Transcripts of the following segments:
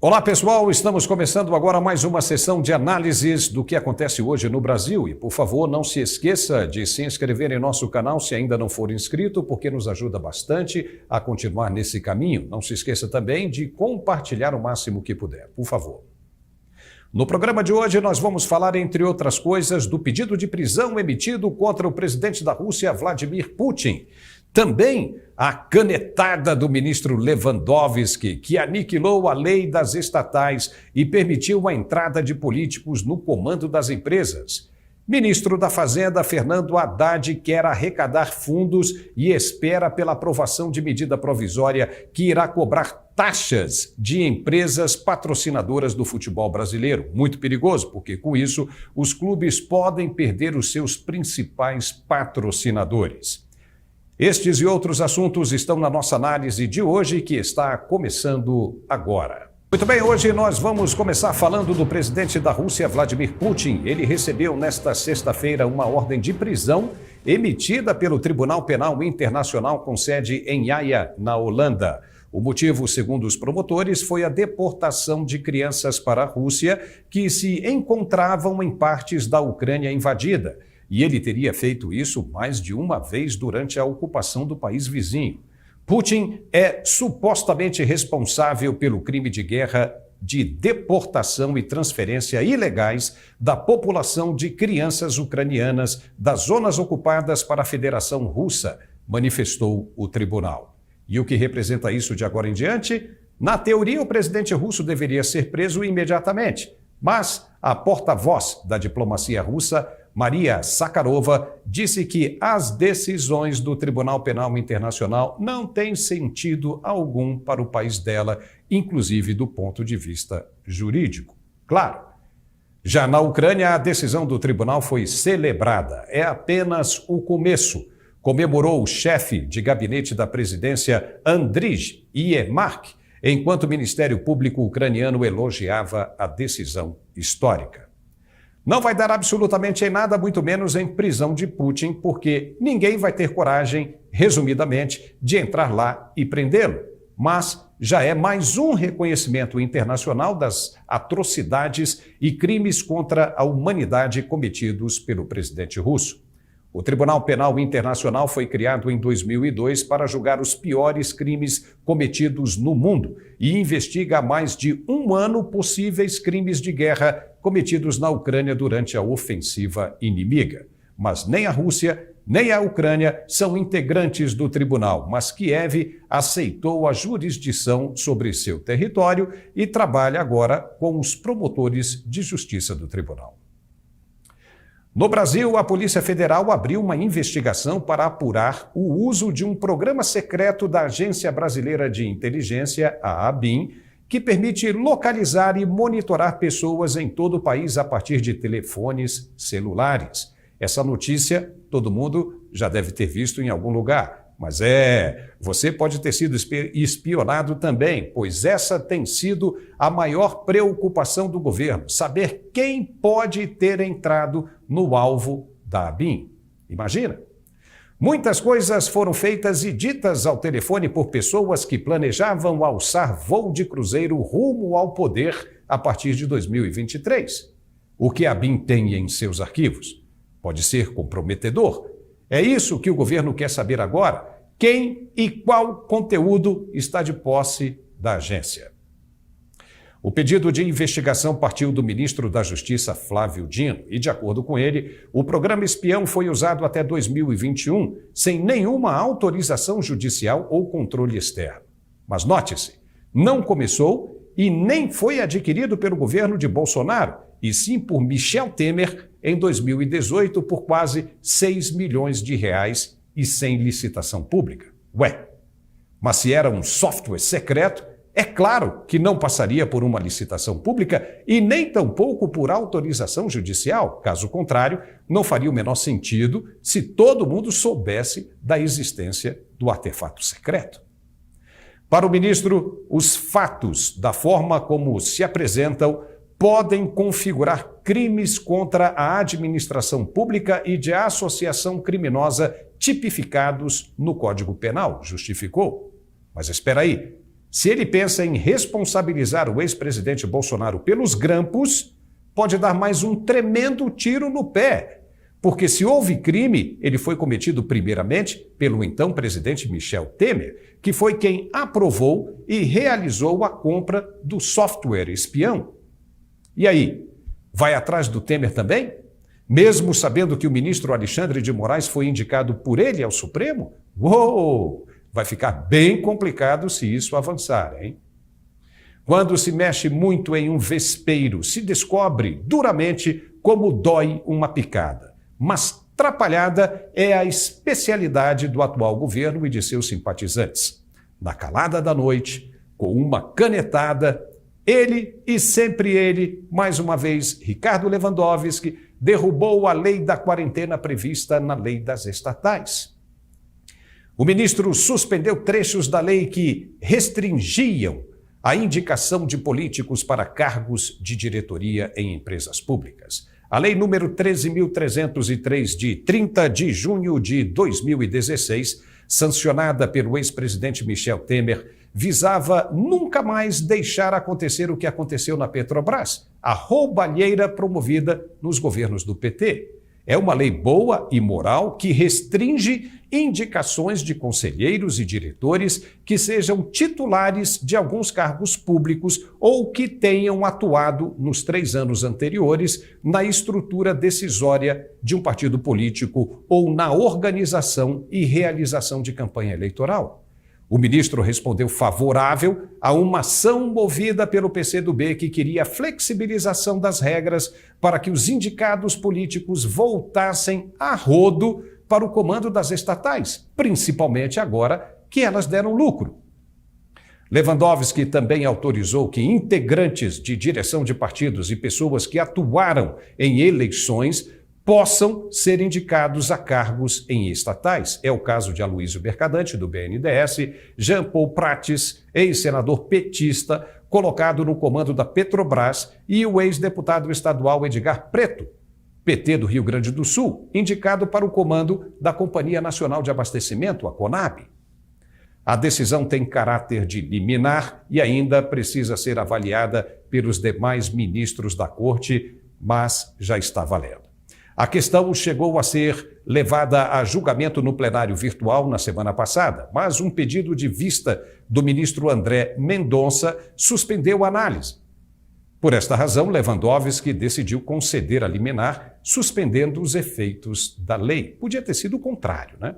Olá pessoal, estamos começando agora mais uma sessão de análises do que acontece hoje no Brasil e por favor não se esqueça de se inscrever em nosso canal se ainda não for inscrito, porque nos ajuda bastante a continuar nesse caminho. Não se esqueça também de compartilhar o máximo que puder, por favor. No programa de hoje nós vamos falar, entre outras coisas, do pedido de prisão emitido contra o presidente da Rússia, Vladimir Putin. Também a canetada do ministro Lewandowski, que aniquilou a lei das estatais e permitiu a entrada de políticos no comando das empresas. Ministro da Fazenda, Fernando Haddad, quer arrecadar fundos e espera pela aprovação de medida provisória que irá cobrar taxas de empresas patrocinadoras do futebol brasileiro. Muito perigoso, porque com isso os clubes podem perder os seus principais patrocinadores. Estes e outros assuntos estão na nossa análise de hoje, que está começando agora. Muito bem, hoje nós vamos começar falando do presidente da Rússia, Vladimir Putin. Ele recebeu nesta sexta-feira uma ordem de prisão emitida pelo Tribunal Penal Internacional com sede em Haia, na Holanda. O motivo, segundo os promotores, foi a deportação de crianças para a Rússia que se encontravam em partes da Ucrânia invadida. E ele teria feito isso mais de uma vez durante a ocupação do país vizinho. Putin é supostamente responsável pelo crime de guerra de deportação e transferência ilegais da população de crianças ucranianas das zonas ocupadas para a Federação Russa, manifestou o tribunal. E o que representa isso de agora em diante? Na teoria, o presidente russo deveria ser preso imediatamente, mas a porta-voz da diplomacia russa, Maria Zakharova, disse que as decisões do Tribunal Penal Internacional não têm sentido algum para o país dela, inclusive do ponto de vista jurídico. Claro, já na Ucrânia a decisão do tribunal foi celebrada. É apenas o começo, comemorou o chefe de gabinete da presidência, Andriy Yermak, enquanto o Ministério Público ucraniano elogiava a decisão histórica. Não vai dar absolutamente em nada, muito menos em prisão de Putin, porque ninguém vai ter coragem, resumidamente, de entrar lá e prendê-lo. Mas já é mais um reconhecimento internacional das atrocidades e crimes contra a humanidade cometidos pelo presidente russo. O Tribunal Penal Internacional foi criado em 2002 para julgar os piores crimes cometidos no mundo e investiga há mais de um ano possíveis crimes de guerra cometidos na Ucrânia durante a ofensiva inimiga. Mas nem a Rússia, nem a Ucrânia são integrantes do tribunal, mas Kiev aceitou a jurisdição sobre seu território e trabalha agora com os promotores de justiça do tribunal. No Brasil, a Polícia Federal abriu uma investigação para apurar o uso de um programa secreto da Agência Brasileira de Inteligência, a ABIN, que permite localizar e monitorar pessoas em todo o país a partir de telefones celulares. Essa notícia todo mundo já deve ter visto em algum lugar. Mas você pode ter sido espionado também, pois essa tem sido a maior preocupação do governo, saber quem pode ter entrado no alvo da ABIN. Imagina! Muitas coisas foram feitas e ditas ao telefone por pessoas que planejavam alçar voo de cruzeiro rumo ao poder a partir de 2023. O que a ABIN tem em seus arquivos pode ser comprometedor. É isso que o governo quer saber agora. Quem e qual conteúdo está de posse da agência? O pedido de investigação partiu do ministro da Justiça, Flávio Dino, e, de acordo com ele, o programa espião foi usado até 2021, sem nenhuma autorização judicial ou controle externo. Mas note-se, não começou e nem foi adquirido pelo governo de Bolsonaro, e sim por Michel Temer em 2018 por quase 6 milhões de reais e sem licitação pública. Mas se era um software secreto, é claro que não passaria por uma licitação pública e nem tampouco por autorização judicial. Caso contrário, não faria o menor sentido se todo mundo soubesse da existência do artefato secreto. Para o ministro, os fatos, da forma como se apresentam, podem configurar crimes contra a administração pública e de associação criminosa tipificados no Código Penal, justificou. Mas espera aí, se ele pensa em responsabilizar o ex-presidente Bolsonaro pelos grampos, pode dar mais um tremendo tiro no pé, porque se houve crime, ele foi cometido primeiramente pelo então presidente Michel Temer, que foi quem aprovou e realizou a compra do software espião. E aí, vai atrás do Temer também? Mesmo sabendo que o ministro Alexandre de Moraes foi indicado por ele ao Supremo? Uou! Vai ficar bem complicado se isso avançar, hein? Quando se mexe muito em um vespeiro, se descobre duramente como dói uma picada. Mas trapalhada é a especialidade do atual governo e de seus simpatizantes. Na calada da noite, com uma canetada, ele e sempre ele, mais uma vez, Ricardo Lewandowski, derrubou a lei da quarentena prevista na lei das estatais. O ministro suspendeu trechos da lei que restringiam a indicação de políticos para cargos de diretoria em empresas públicas. A lei número 13.303, de 30 de junho de 2016, sancionada pelo ex-presidente Michel Temer, visava nunca mais deixar acontecer o que aconteceu na Petrobras, a roubalheira promovida nos governos do PT. É uma lei boa e moral que restringe indicações de conselheiros e diretores que sejam titulares de alguns cargos públicos ou que tenham atuado nos 3 anos anteriores na estrutura decisória de um partido político ou na organização e realização de campanha eleitoral. O ministro respondeu favorável a uma ação movida pelo PCdoB que queria a flexibilização das regras para que os indicados políticos voltassem a rodo para o comando das estatais, principalmente agora que elas deram lucro. Lewandowski também autorizou que integrantes de direção de partidos e pessoas que atuaram em eleições possam ser indicados a cargos em estatais. É o caso de Aloysio Mercadante, do BNDES, Jean Paul Prates, ex-senador petista, colocado no comando da Petrobras, e o ex-deputado estadual Edgar Preto, PT do Rio Grande do Sul, indicado para o comando da Companhia Nacional de Abastecimento, a CONAB. A decisão tem caráter de liminar e ainda precisa ser avaliada pelos demais ministros da Corte, mas já está valendo. A questão chegou a ser levada a julgamento no plenário virtual na semana passada, mas um pedido de vista do ministro André Mendonça suspendeu a análise. Por esta razão, Lewandowski decidiu conceder a liminar, suspendendo os efeitos da lei. Podia ter sido o contrário, né?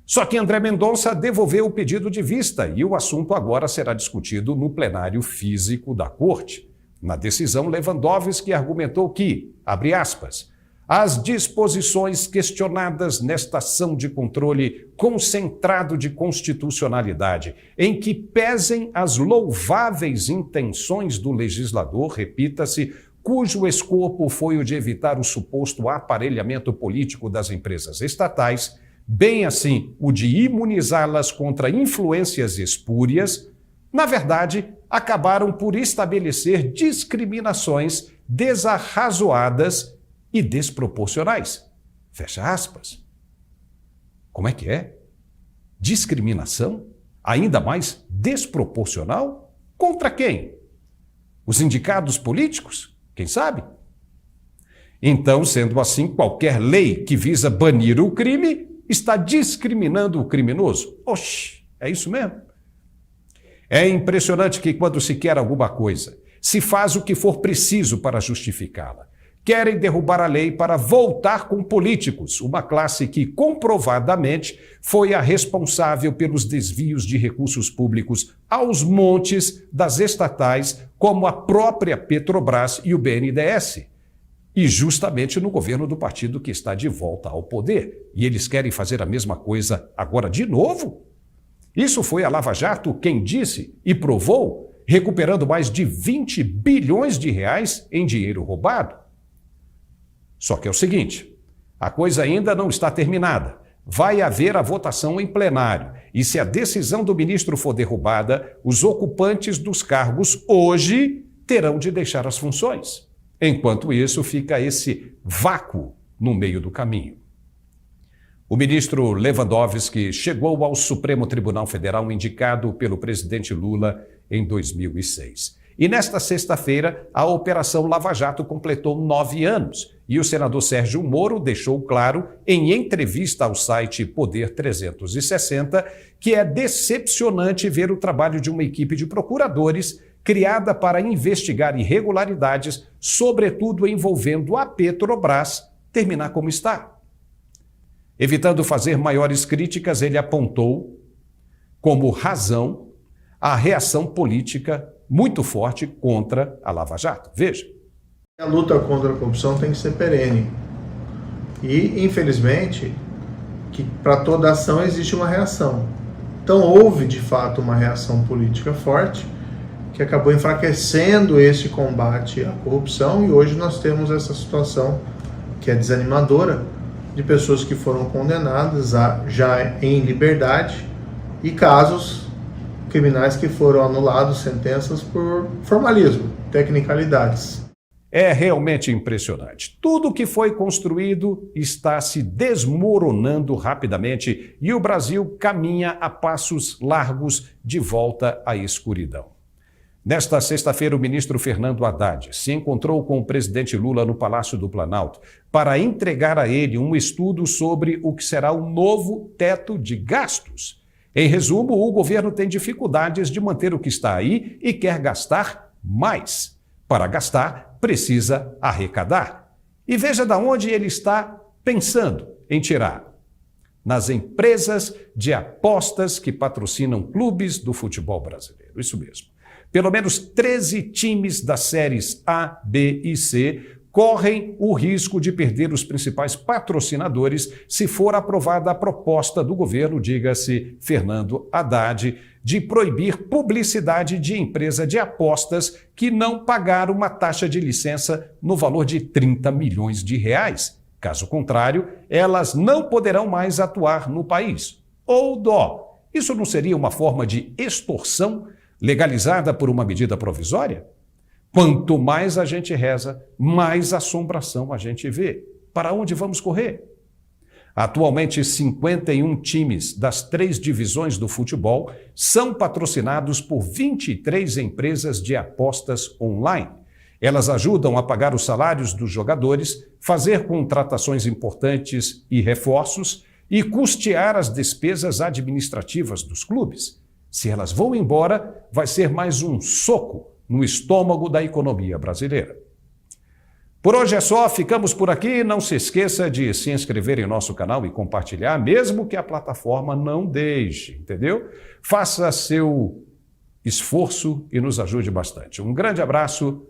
Só que André Mendonça devolveu o pedido de vista e o assunto agora será discutido no plenário físico da Corte. Na decisão, Lewandowski argumentou que, abre aspas, as disposições questionadas nesta ação de controle concentrado de constitucionalidade, em que pesem as louváveis intenções do legislador, repita-se, cujo escopo foi o de evitar o suposto aparelhamento político das empresas estatais, bem assim o de imunizá-las contra influências espúrias, na verdade, acabaram por estabelecer discriminações desarrazoadas e desproporcionais. Fecha aspas. Como é que é? Discriminação? Ainda mais desproporcional? Contra quem? Os indicados políticos? Quem sabe? Então, sendo assim, qualquer lei que visa banir o crime está discriminando o criminoso. Oxi, é isso mesmo? É impressionante que quando se quer alguma coisa, se faz o que for preciso para justificá-la. Querem derrubar a lei para voltar com políticos, uma classe que comprovadamente foi a responsável pelos desvios de recursos públicos aos montes das estatais, como a própria Petrobras e o BNDES. E justamente no governo do partido que está de volta ao poder. E eles querem fazer a mesma coisa agora de novo? Isso foi a Lava Jato quem disse e provou, recuperando mais de 20 bilhões de reais em dinheiro roubado. Só que é o seguinte, a coisa ainda não está terminada. Vai haver a votação em plenário e se a decisão do ministro for derrubada, os ocupantes dos cargos hoje terão de deixar as funções. Enquanto isso, fica esse vácuo no meio do caminho. O ministro Lewandowski chegou ao Supremo Tribunal Federal indicado pelo presidente Lula em 2006. E nesta sexta-feira, a Operação Lava Jato completou 9 anos e o senador Sérgio Moro deixou claro, em entrevista ao site Poder 360, que é decepcionante ver o trabalho de uma equipe de procuradores criada para investigar irregularidades, sobretudo envolvendo a Petrobras, terminar como está. Evitando fazer maiores críticas, ele apontou como razão a reação política muito forte contra a Lava Jato. Veja. A luta contra a corrupção tem que ser perene. E, infelizmente, que para toda ação existe uma reação. Então, houve, de fato, uma reação política forte que acabou enfraquecendo esse combate à corrupção e hoje nós temos essa situação que é desanimadora de pessoas que foram condenadas já em liberdade e casos criminais que foram anulados, sentenças por formalismo, tecnicalidades. É realmente impressionante. Tudo que foi construído está se desmoronando rapidamente e o Brasil caminha a passos largos de volta à escuridão. Nesta sexta-feira, o ministro Fernando Haddad se encontrou com o presidente Lula no Palácio do Planalto para entregar a ele um estudo sobre o que será o novo teto de gastos. Em resumo, o governo tem dificuldades de manter o que está aí e quer gastar mais. Para gastar, precisa arrecadar. E veja de onde ele está pensando em tirar. Nas empresas de apostas que patrocinam clubes do futebol brasileiro. Isso mesmo. Pelo menos 13 times das séries A, B e C correm o risco de perder os principais patrocinadores se for aprovada a proposta do governo, diga-se Fernando Haddad, de proibir publicidade de empresa de apostas que não pagar uma taxa de licença no valor de 30 milhões de reais. Caso contrário, elas não poderão mais atuar no país. Ou dó, isso não seria uma forma de extorsão legalizada por uma medida provisória? Quanto mais a gente reza, mais assombração a gente vê. Para onde vamos correr? Atualmente, 51 times das 3 divisões do futebol são patrocinados por 23 empresas de apostas online. Elas ajudam a pagar os salários dos jogadores, fazer contratações importantes e reforços e custear as despesas administrativas dos clubes. Se elas vão embora, vai ser mais um soco no estômago da economia brasileira. Por hoje é só, ficamos por aqui. Não se esqueça de se inscrever em nosso canal e compartilhar, mesmo que a plataforma não deixe, entendeu? Faça seu esforço e nos ajude bastante. Um grande abraço.